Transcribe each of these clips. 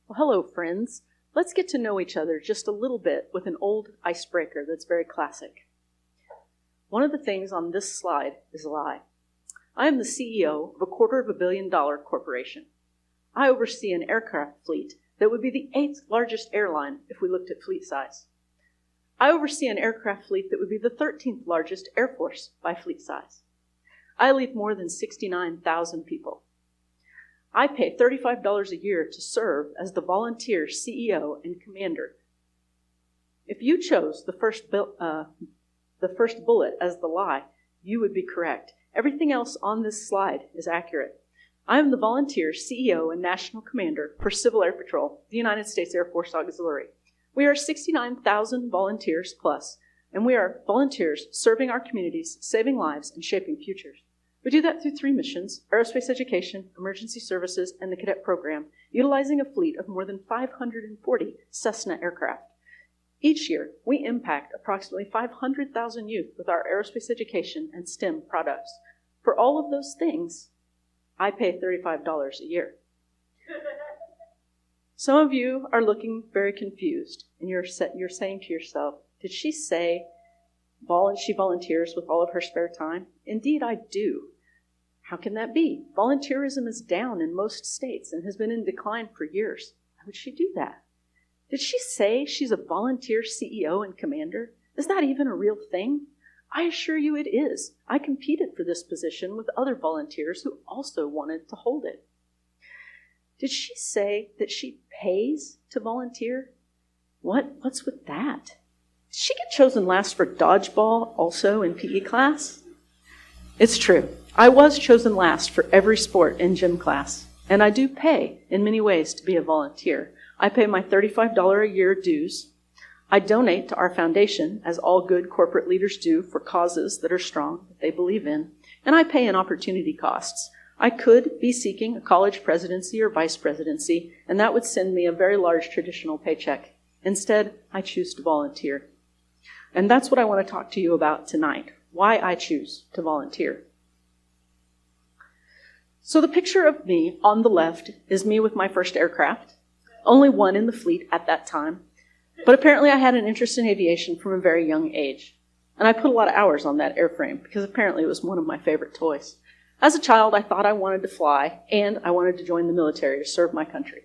Well, hello, friends. Let's get to know each other just a little bit with an old icebreaker that's very classic. One of the things on this slide is a lie. I am the CEO of a $250 million corporation. I oversee an aircraft fleet that would be the 8th largest airline if we looked at fleet size. I oversee an aircraft fleet that would be the 13th largest Air Force by fleet size. I lead more than 69,000 people. I pay $35 a year to serve as the volunteer CEO and commander. If you chose the first bullet as the lie, you would be correct. Everything else on this slide is accurate. I am the volunteer CEO and national commander for Civil Air Patrol, the United States Air Force Auxiliary. We are 69,000 volunteers plus, and we are volunteers serving our communities, saving lives, and shaping futures. We do that through 3 missions: aerospace education, emergency services, and the cadet program, utilizing a fleet of more than 540 Cessna aircraft. Each year, we impact approximately 500,000 youth with our aerospace education and STEM products. For all of those things, I pay $35 a year. Some of you are looking very confused, and you're saying to yourself, did she say she volunteers with all of her spare time? Indeed, I do. How can that be? Volunteerism is down in most states and has been in decline for years. Why would she do that? Did she say she's a volunteer CEO and commander? Is that even a real thing? I assure you it is. I competed for this position with other volunteers who also wanted to hold it. Did she say that she pays to volunteer? What's with that? Did she get chosen last for dodgeball also in PE class? It's true. I was chosen last for every sport in gym class, and I do pay in many ways to be a volunteer. I pay my $35 a year dues. I donate to our foundation, as all good corporate leaders do, for causes that are strong, that they believe in, and I pay in opportunity costs. I could be seeking a college presidency or vice presidency, and that would send me a very large traditional paycheck. Instead, I choose to volunteer. And that's what I want to talk to you about tonight, why I choose to volunteer. So the picture of me on the left is me with my first aircraft, only one in the fleet at that time. But apparently I had an interest in aviation from a very young age. And I put a lot of hours on that airframe because apparently it was one of my favorite toys. As a child, I thought I wanted to fly, and I wanted to join the military to serve my country.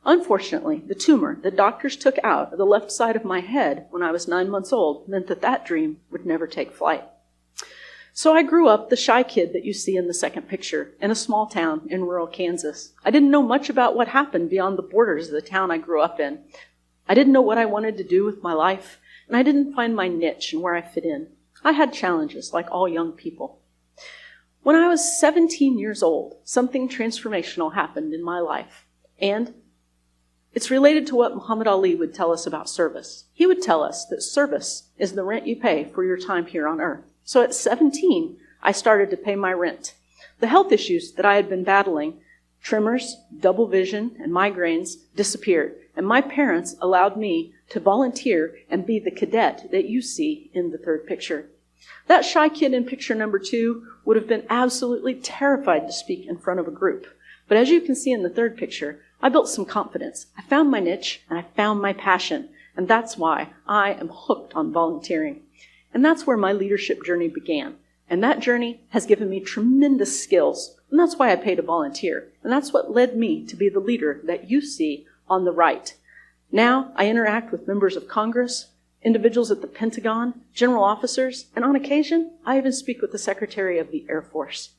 Unfortunately, the tumor that doctors took out of the left side of my head when I was 9 months old meant that dream would never take flight. So I grew up the shy kid that you see in the second picture in a small town in rural Kansas. I didn't know much about what happened beyond the borders of the town I grew up in. I didn't know what I wanted to do with my life, and I didn't find my niche and where I fit in. I had challenges like all young people. When I was 17 years old, something transformational happened in my life, and it's related to what Muhammad Ali would tell us about service. He would tell us that service is the rent you pay for your time here on earth. So at 17, I started to pay my rent. The health issues that I had been battling, tremors, double vision, and migraines, disappeared, and my parents allowed me to volunteer and be the cadet that you see in the third picture. That shy kid in picture number 2 would have been absolutely terrified to speak in front of a group. But as you can see in the third picture, I built some confidence. I found my niche, and I found my passion, and that's why I am hooked on volunteering. And that's where my leadership journey began. And that journey has given me tremendous skills, and that's why I pay to volunteer. And that's what led me to be the leader that you see on the right. Now I interact with members of Congress, individuals at the Pentagon, general officers, and on occasion, I even speak with the Secretary of the Air Force.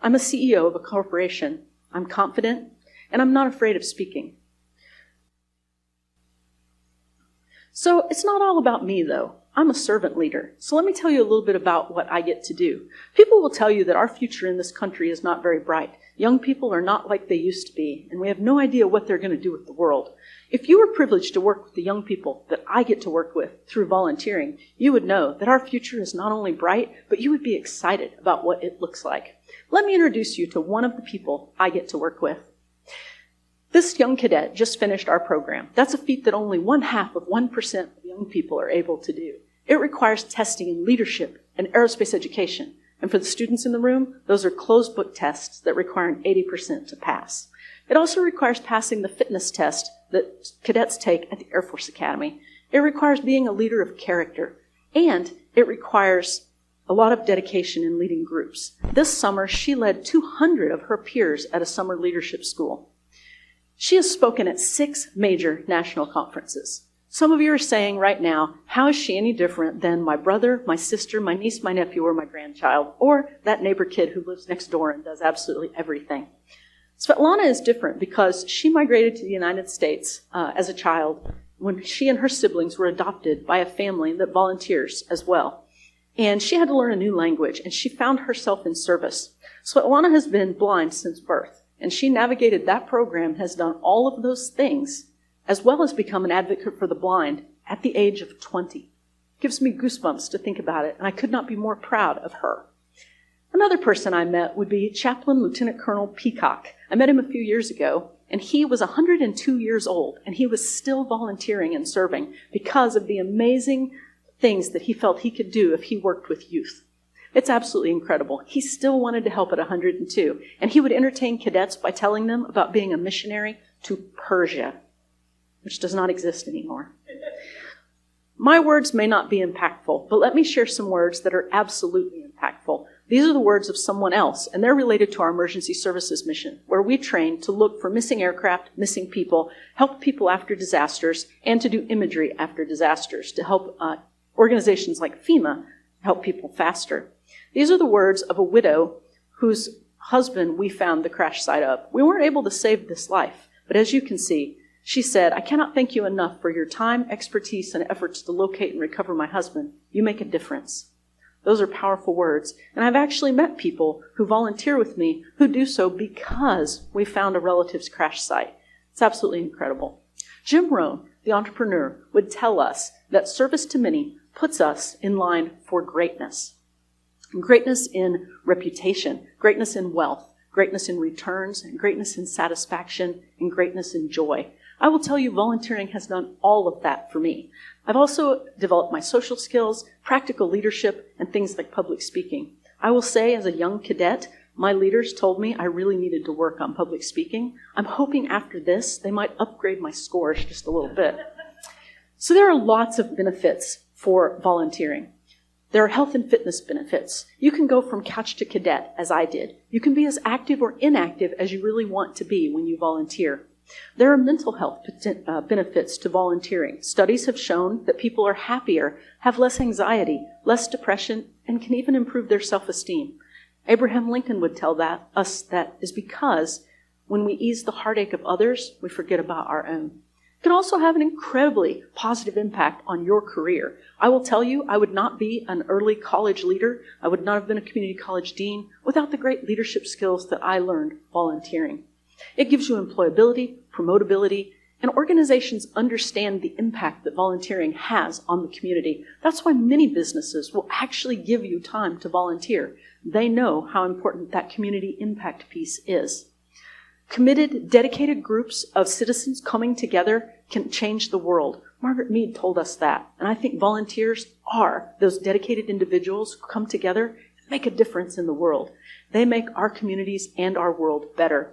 I'm a CEO of a corporation. I'm confident, and I'm not afraid of speaking. So it's not all about me, though. I'm a servant leader. So let me tell you a little bit about what I get to do. People will tell you that our future in this country is not very bright. Young people are not like they used to be, and we have no idea what they're going to do with the world. If you were privileged to work with the young people that I get to work with through volunteering, you would know that our future is not only bright, but you would be excited about what it looks like. Let me introduce you to one of the people I get to work with. This young cadet just finished our program. That's a feat that only 0.5% of young people are able to do. It requires testing in leadership and aerospace education. And for the students in the room, those are closed book tests that require an 80% to pass. It also requires passing the fitness test that cadets take at the Air Force Academy. It requires being a leader of character, and it requires a lot of dedication in leading groups. This summer, she led 200 of her peers at a summer leadership school. She has spoken at 6 major national conferences. Some of you are saying right now, how is she any different than my brother, my sister, my niece, my nephew, or my grandchild, or that neighbor kid who lives next door and does absolutely everything? Svetlana is different because she migrated to the United States as a child when she and her siblings were adopted by a family that volunteers as well. And she had to learn a new language, and she found herself in service. Svetlana has been blind since birth, and she navigated that program, has done all of those things, as well as become an advocate for the blind at the age of 20. It gives me goosebumps to think about it, and I could not be more proud of her. Another person I met would be Chaplain Lieutenant Colonel Peacock. I met him a few years ago, and he was 102 years old, and he was still volunteering and serving because of the amazing things that he felt he could do if he worked with youth. It's absolutely incredible. He still wanted to help at 102, and he would entertain cadets by telling them about being a missionary to Persia, which does not exist anymore. My words may not be impactful, but let me share some words that are absolutely impactful. These are the words of someone else, and they're related to our emergency services mission, where we train to look for missing aircraft, missing people, help people after disasters, and to do imagery after disasters to help organizations like FEMA help people faster. These are the words of a widow whose husband we found the crash site of. We weren't able to save this life, but as you can see, she said, "I cannot thank you enough for your time, expertise, and efforts to locate and recover my husband. You make a difference." Those are powerful words. And I've actually met people who volunteer with me who do so because we found a relative's crash site. It's absolutely incredible. Jim Rohn, the entrepreneur, would tell us that service to many puts us in line for greatness. Greatness in reputation, greatness in wealth, greatness in returns, and greatness in satisfaction, and greatness in joy. I will tell you, volunteering has done all of that for me. I've also developed my social skills, practical leadership, and things like public speaking. I will say, as a young cadet, my leaders told me I really needed to work on public speaking. I'm hoping after this, they might upgrade my scores just a little bit. So there are lots of benefits for volunteering. There are health and fitness benefits. You can go from couch to cadet, as I did. You can be as active or inactive as you really want to be when you volunteer. There are mental health benefits to volunteering. Studies have shown that people are happier, have less anxiety, less depression, and can even improve their self-esteem. Abraham Lincoln would tell us that is because when we ease the heartache of others, we forget about our own. It can also have an incredibly positive impact on your career. I will tell you, I would not be an early college leader. I would not have been a community college dean without the great leadership skills that I learned volunteering. It gives you employability, promotability, and organizations understand the impact that volunteering has on the community. That's why many businesses will actually give you time to volunteer. They know how important that community impact piece is. Committed, dedicated groups of citizens coming together can change the world. Margaret Mead told us that, and I think volunteers are those dedicated individuals who come together and make a difference in the world. They make our communities and our world better.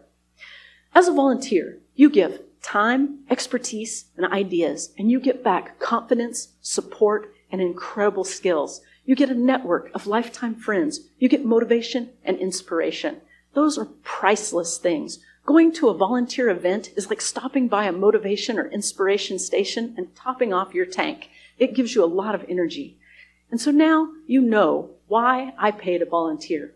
As a volunteer, you give time, expertise, and ideas, and you get back confidence, support, and incredible skills. You get a network of lifetime friends. You get motivation and inspiration. Those are priceless things. Going to a volunteer event is like stopping by a motivation or inspiration station and topping off your tank. It gives you a lot of energy. And so now you know why I pay to volunteer.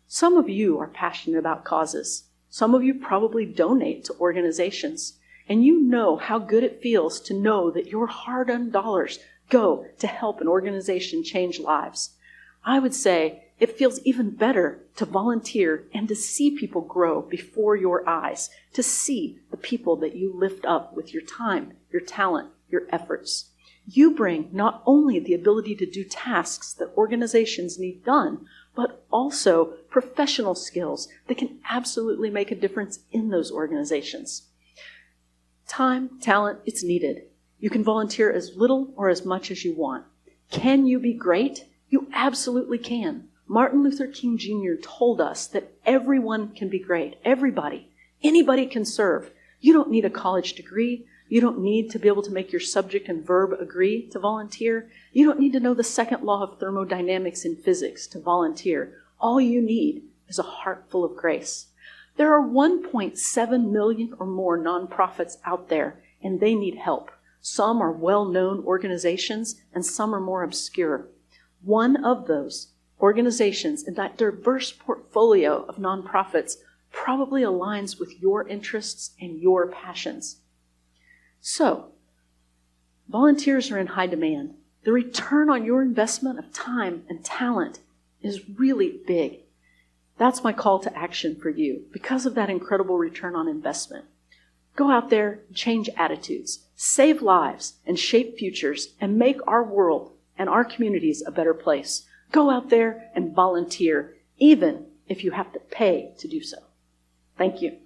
Some of you are passionate about causes. Some of you probably donate to organizations, and you know how good it feels to know that your hard-earned dollars go to help an organization change lives. I would say it feels even better to volunteer and to see people grow before your eyes, to see the people that you lift up with your time, your talent, your efforts. You bring not only the ability to do tasks that organizations need done, but also professional skills that can absolutely make a difference in those organizations. Time, talent, it's needed. You can volunteer as little or as much as you want. Can you be great? You absolutely can. Martin Luther King Jr. told us that everyone can be great. Everybody. Anybody can serve. You don't need a college degree. You don't need to be able to make your subject and verb agree to volunteer. You don't need to know the second law of thermodynamics in physics to volunteer. All you need is a heart full of grace. There are 1.7 million or more nonprofits out there, and they need help. Some are well-known organizations, and some are more obscure. One of those organizations in that diverse portfolio of nonprofits probably aligns with your interests and your passions. So, volunteers are in high demand. The return on your investment of time and talent is really big. That's my call to action for you because of that incredible return on investment. Go out there and change attitudes, save lives, and shape futures, and make our world and our communities a better place. Go out there and volunteer, even if you have to pay to do so. Thank you.